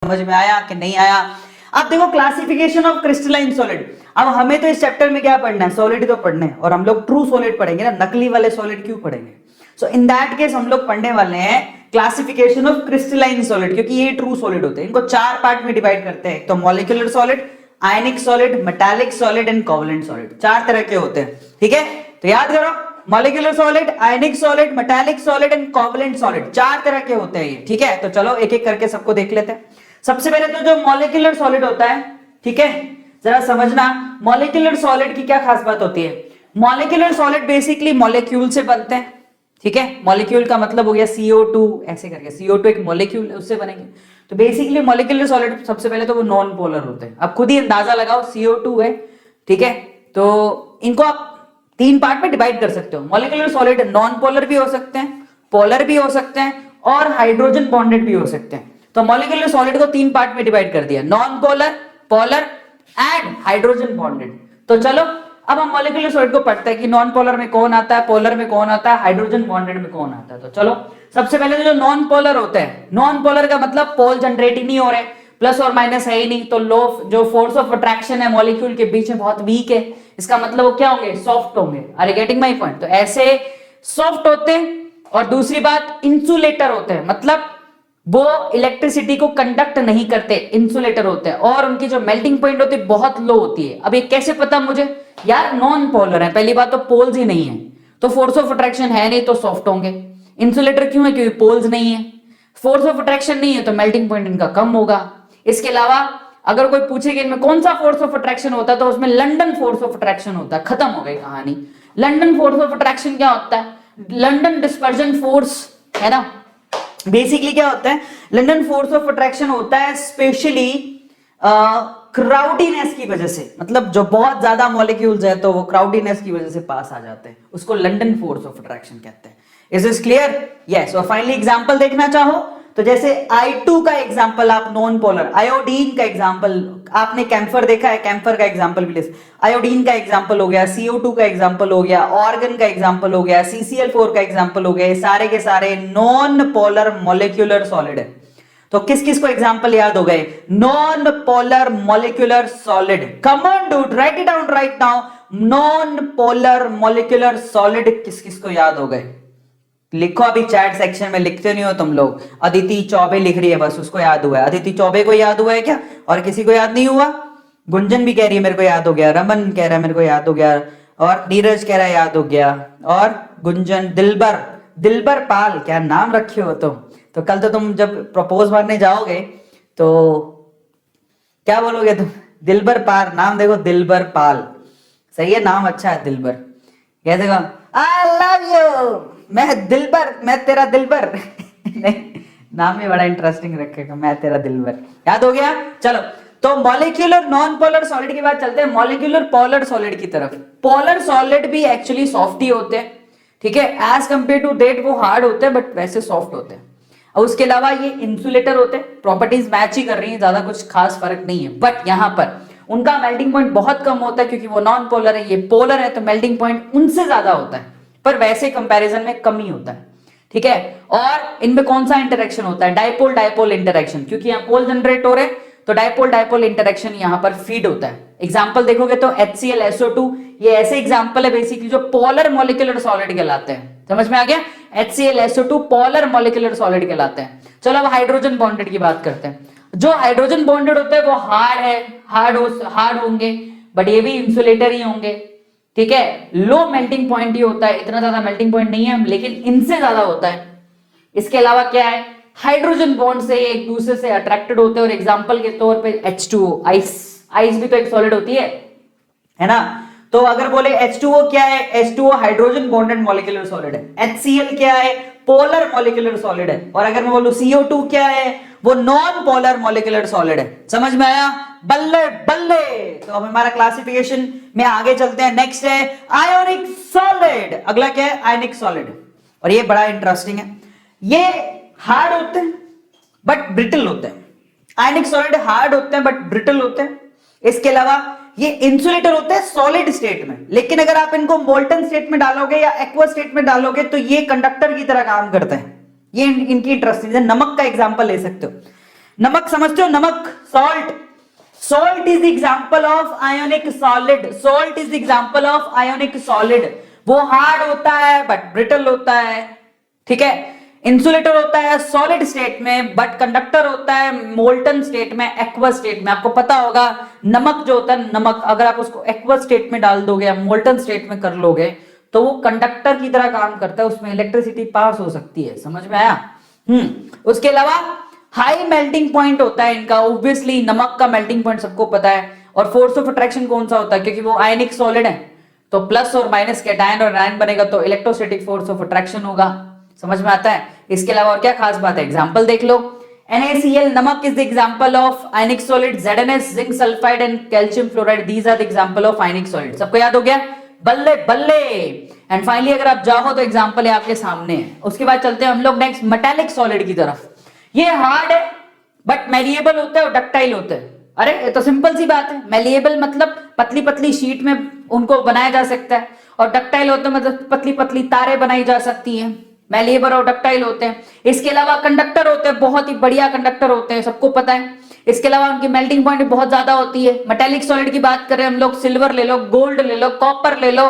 समझ में आया कि नहीं आया? अब देखो क्लासिफिकेशन ऑफ क्रिस्टलाइन सॉलिड। अब हमें तो इस चैप्टर में क्या पढ़ना है, सॉलिड तो पढ़ना है, और हम लोग ट्रू सॉलिड पढ़ेंगे ना, नकली वाले सॉलिड क्यों पढ़ेंगे? सो इन दैट केस हम लोग पढ़ने वाले हैं क्लासिफिकेशन ऑफ क्रिस्टलाइन सॉलिड, क्योंकि ये ट्रू सॉलिड होते हैं। इनको चार पार्ट में डिवाइड करते हैं, तो molecular solid, ionic solid, metallic solid and covalent solid, चार तरह के होते हैं। ठीक है, तो याद करो, molecular solid, ionic solid, metallic solid and covalent solid, चार तरह के होते हैं ये। ठीक है, तो चलो एक एक करके सबको देख लेते हैं। सबसे पहले तो जो मॉलिक्यूलर सॉलिड होता है, ठीक है, जरा समझना मॉलिक्यूलर सॉलिड की क्या खास बात होती है। मॉलिक्यूलर सॉलिड बेसिकली मॉलिक्यूल से बनते हैं। ठीक है, मॉलिक्यूल का मतलब हो गया CO2, ऐसे करके CO2 एक मॉलिक्यूल है, उससे बनेंगे। तो बेसिकली मॉलिक्यूलर सॉलिड सबसे पहले तो वो नॉन पोलर होते हैं। अब खुद ही अंदाजा लगाओ, CO2 है, ठीक है, तो इनको आप तीन पार्ट में डिवाइड कर सकते हो। मॉलिक्यूलर सॉलिड नॉन पोलर भी हो सकते हैं, पोलर भी हो सकते हैं, और हाइड्रोजन बॉन्डेड भी हो सकते हैं। तो मॉलिक्यूलर सॉलिड को तीन पार्ट में डिवाइड कर दिया, non polar, polar and hydrogen bonded. तो चलो अब हम मॉलिक्यूलर सॉलिड को पढ़ते हैं कि नॉन पोलर में कौन आता है, पोलर में कौन आता है, हाइड्रोजन बॉन्डेड में कौन आता है। तो चलो सबसे पहले जो नॉन पोलर होते हैं, नॉन पोलर का मतलब पोल जनरेट ही नहीं हो रहे, प्लस और माइनस है ही नहीं, तो लो जो फोर्स ऑफ अट्रैक्शन है मॉलिक्यूल के बीच में बहुत वीक है। इसका मतलब वो क्या होंगे, सॉफ्ट होंगे। Are you getting my point? तो ऐसे सॉफ्ट होते हैं। और दूसरी बात, इंसुलेटर होते हैं, मतलब वो इलेक्ट्रिसिटी को कंडक्ट नहीं करते, इंसुलेटर होते हैं, और उनकी जो मेल्टिंग पॉइंट होती है बहुत लो होती है। अब ये कैसे पता मुझे? यार नॉन पोलर है, पहली बात तो पोल्स ही नहीं है, तो फोर्स ऑफ अट्रैक्शन है नहीं, तो सॉफ्ट होंगे। इंसुलेटर क्यों है? क्योंकि पोल्स नहीं है, फोर्स ऑफ अट्रैक्शन नहीं है, तो मेल्टिंग पॉइंट इनका कम होगा। इसके अलावा अगर कोई पूछे कि इनमें कौन सा फोर्स ऑफ अट्रैक्शन होता है, तो उसमें लंदन फोर्स ऑफ अट्रैक्शन होता है। खत्म हो गई कहानी। लंदन फोर्स ऑफ अट्रैक्शन क्या होता है? लंदन डिस्पर्जन फोर्स है ना। बेसिकली क्या होता है, लंदन फोर्स ऑफ अट्रैक्शन होता है स्पेशली क्राउडीनेस की वजह से, मतलब जो बहुत ज्यादा मॉलिक्यूल्स है तो वो क्राउडीनेस की वजह से पास आ जाते हैं, उसको लंदन फोर्स ऑफ अट्रैक्शन कहते हैं। Is this clear? यस। और फाइनली एग्जांपल देखना चाहो तो जैसे I2 का एग्जांपल, आप नॉन पोलर, आयोडीन का एग्जांपल, आपने कैम्फर देखा है, कैम्फर का एग्जांपल भी ले, आयोडीन का एग्जांपल हो गया, CO2 का एग्जांपल हो गया, ऑर्गन का एग्जांपल हो गया, CCl4 का एग्जांपल हो गया। ये सारे के सारे नॉन पोलर मॉलिक्यूलर सॉलिड है। तो किस किस को एग्जांपल याद हो गए? Non polar molecular solid. Come on dude, right it down right now. Non polar molecular solid किस किस को याद हो गए? लिखो, अभी चैट सेक्शन में लिखते नहीं हो तुम लोग। अदिति चौबे लिख रही है, बस उसको याद हुआ है। अदिति चौबे को याद हुआ है क्या? और किसी को याद नहीं हुआ? गुंजन भी कह रही है मेरे को याद हो गया, रमन कह रहा है मेरे को याद हो गया, और नीरज कह रहा है याद हो गया, और गुंजन, दिलबर, दिलबर पाल, क्या नाम रखे हो तुम। तो कल तो तुम जब प्रपोज मारने जाओगे तो क्या बोलोगे तुम? दिलबर पाल, नाम देखो, दिलबर पाल, सही है नाम, अच्छा है दिलबर। कह देगा आई लव यू, मैं दिलबर, मैं तेरा दिलबर नहीं, नाम भी बड़ा इंटरेस्टिंग रखेगा, मैं तेरा दिलबर। याद हो गया? चलो, तो मॉलिक्यूलर नॉन पोलर सॉलिड के बाद चलते हैं मॉलिक्यूलर पोलर सॉलिड की तरफ। पोलर सॉलिड भी एक्चुअली सॉफ्ट ही होते हैं, ठीक है, एज कंपेयर टू दैट वो हार्ड होते हैं, बट वैसे सॉफ्ट होते हैं। और उसके अलावा ये इंसुलेटर होते हैं, प्रॉपर्टीज मैच ही कर रही हैं, ज्यादा कुछ खास फर्क नहीं है। बट यहां पर उनका मेल्टिंग पॉइंट बहुत कम होता है, क्योंकि वो नॉन पोलर है, ये पोलर है, तो मेल्टिंग पॉइंट उनसे ज्यादा होता है, पर वैसे कंपैरिजन में कम ही होता है। ठीक है, और इनमें कौन सा इंटरेक्शन होता है? डाइपोल डाइपोल इंटरेक्शन, क्योंकि यहाँ पोल जनरेट हो रहे हैं, तो डाइपोल डाइपोल इंटरेक्शन यहाँ पर फीड होता है। एग्जाम्पल देखोगे तो HClSO2, ये ऐसे एग्जाम्पल है बेसिकली जो पोलर मॉलिक्यूलर सॉलिड कहलाते हैं। समझ में आ गया? HClSO2 पोलर मॉलिक्यूलर सॉलिड कहलाते हैं। चलो अब हाइड्रोजन बॉन्डेड की बात करते हैं। जो हाइड्रोजन बॉन्डेड होते हैं वो हार्ड है, हार्ड होंगे, बट ये भी इंसुलेटर ही होंगे। ठीक है, लो मेल्टिंग पॉइंट ही होता है, इतना ज्यादा मेल्टिंग पॉइंट नहीं है, लेकिन इनसे ज्यादा होता है। इसके अलावा क्या है, हाइड्रोजन बॉन्ड से एक दूसरे से अट्रैक्टेड होते हैं, और एग्जांपल के तौर पे H2O, आइस भी तो एक सॉलिड होती है ना। तो अगर बोले H2O क्या है, H2O hydrogen bonded molecular solid है। HCl क्या है, पोलर मॉलिक्यूलर सॉलिड है। और अगर मैं बोलूं CO2 क्या है, वो नॉन पोलर मॉलिक्यूलर सॉलिड है। समझ में आया? बल्ले बल्ले। तो अब हमारा क्लासिफिकेशन में आगे चलते हैं। नेक्स्ट है आयोनिक सॉलिड। अगला क्या है? आयनिक सॉलिड। और ये बड़ा इंटरेस्टिंग है, ये हार्ड होते हैं बट ब्रिटल होते हैं। आयनिक सॉलिड हार्ड होते हैं बट ब्रिटल होते हैं। इसके अलावा ये इंसुलेटर होते हैं सॉलिड स्टेट में, लेकिन अगर आप इनको मोल्टन स्टेट में डालोगे या एक्वा स्टेट में डालोगे तो ये कंडक्टर की तरह काम करते हैं। ये इनकी इंटरेस्टिंग है। नमक का एग्जांपल ले सकते हो। नमक समझते हो, नमक, salt. Salt is example of ionic solid, salt is example of ionic solid. वो हार्ड होता है बट ब्रिटल होता है, ठीक है। इंसुलेटर होता है सॉलिड स्टेट में, बट कंडक्टर होता है मोल्टन स्टेट में, एक्वस स्टेट में। आपको पता होगा नमक जो होता है, नमक अगर आप उसको एक्वस स्टेट में डाल दोगे या मोल्टन स्टेट में कर लोगे तो वो कंडक्टर की तरह काम करता है, उसमें इलेक्ट्रिसिटी पास हो सकती है। समझ में आया? उसके अलावा हाई मेल्टिंग पॉइंट होता है इनका, ऑब्वियसली नमक का मेल्टिंग पॉइंट सबको पता है। और फोर्स ऑफ अट्रैक्शन कौन सा होता है, क्योंकि वो आयनिक सॉलिड है तो प्लस और माइनस कैटायन और आयन बनेगा तो इलेक्ट्रोस्टैटिक फोर्स ऑफ अट्रैक्शन होगा। समझ में आता है? इसके अलावा और क्या खास बात है, एग्जांपल देख लो। NaCl नमक is the example of ionic solid, ZnS zinc sulphide and calcium fluoride, these are the example of ionic solid. सबको याद हो गया? बल्ले बल्ले। एंड फाइनली अगर आप जाओ तो एग्जांपल है आपके सामने है। उसके बाद चलते हैं हम लोग नेक्स्ट मेटालिक सॉलिड की तरफ। ये हार्ड है बट मैलिएबल होता है और डक्टाइल होता है। अरे ये तो सिंपल सी बात है, मैलिएबल मतलब पतली पतली शीट में उनको बनाया जा सकता है, और डक्टाइल होता है मतलब पतली पतली तारें बनाई जा सकती हैं। मैलिएबल और डक्टाइल होते हैं। इसके अलावा कंडक्टर होते हैं, बहुत ही बढ़िया कंडक्टर होते हैं, सबको पता है। इसके अलावा उनकी मेल्टिंग पॉइंट बहुत ज्यादा होती है। मेटालिक सॉलिड की बात करें हम लोग, सिल्वर ले लो, गोल्ड ले लो, कॉपर ले लो।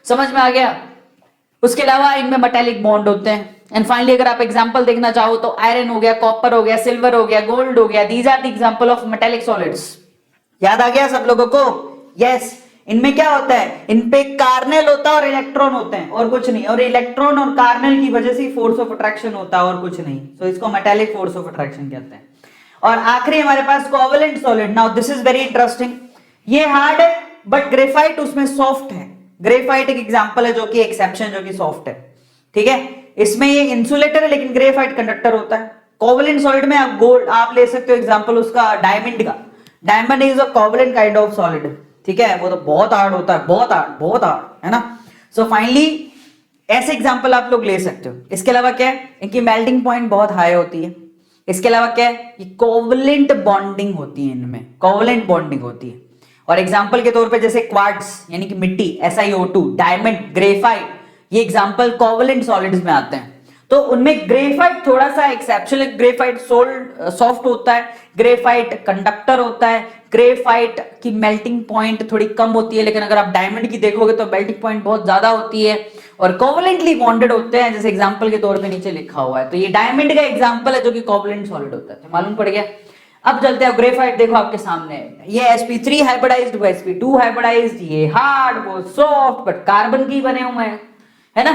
समझ में आ गया? उसके अलावा इनमें मेटालिक बॉन्ड होते हैं। एंड फाइनली अगर आप एग्जांपल देखना चाहो तो आयरन हो गया, कॉपर हो गया, सिल्वर हो गया, गोल्ड हो गया, these are the example of metallic solids. याद आ गया सब लोगों को? यस। इनमें क्या होता है, इनपे कार्नेल होता है और इलेक्ट्रॉन होते हैं, और कुछ नहीं। और इलेक्ट्रॉन और कार्नेल की वजह से फोर्स ऑफ अट्रैक्शन होता है और कुछ नहीं। तो इसको मेटालिक फोर्स ऑफ अट्रैक्शन कहते हैं। और आखिरी हमारे पास covalent solid. Now this is very interesting. ये हार्ड है बट ग्रेफाइट उसमें सॉफ्ट है। ग्रेफाइट एक एग्जांपल है जो कि एक्सेप्शन, जो कि सॉफ्ट है, ठीक है। इसमें ये इंसुलेटर है लेकिन ग्रेफाइट कंडक्टर होता है। कोवेलेंट सॉलिड में आप गोल्ड आप ले सकते हो एग्जांपल उसका डायमंड का। Diamond is a covalent kind of solid, ठीक है। वो तो बहुत हार्ड होता है, बहुत हार्ड है ना। सो फाइनली ऐसे एग्जांपल आप लोग ले सकते हो। इसके अलावा क्या है, इनकी मेल्टिंग पॉइंट बहुत हाई होती है। इसके अलावा क्या है, ये कोवेलेंट बॉन्डिंग होती है, इनमें कोवेलेंट बॉन्डिंग होती है। और एग्जांपल के तौर पे जैसे क्वार्ट्ज यानी कि मिट्टी, SiO2, डायमंड, ग्रेफाइट, ये एग्जांपल कोवेलेंट सॉलिड्स में आते हैं। तो उनमें ग्रेफाइट थोड़ा सा एक्सेप्शनल, ग्रेफाइट सॉफ्ट होता है, ग्रेफाइट कंडक्टर होता है, ग्रेफाइट की मेल्टिंग पॉइंट थोड़ी कम होती है। लेकिन अगर आप डायमंड की देखोगे तो मेल्टिंग पॉइंट बहुत ज्यादा होती है और कोवेलेंटली बॉन्डेड होते हैं, जैसे एग्जांपल के तौर पे नीचे लिखा हुआ है। तो ये डायमंड का एग्जांपल है जो कि कोवेलेंट सॉलिड होता है, तो मालूम पड़ गया। अब चलते हैं ग्रेफाइट, देखो आपके सामने ये sp3 हाइब्रिडाइज्ड, वो sp2 हाइब्रिडाइज्ड, ये हार्ड वो सॉफ्ट, बट कार्बन की बने हुए हैं, है ना।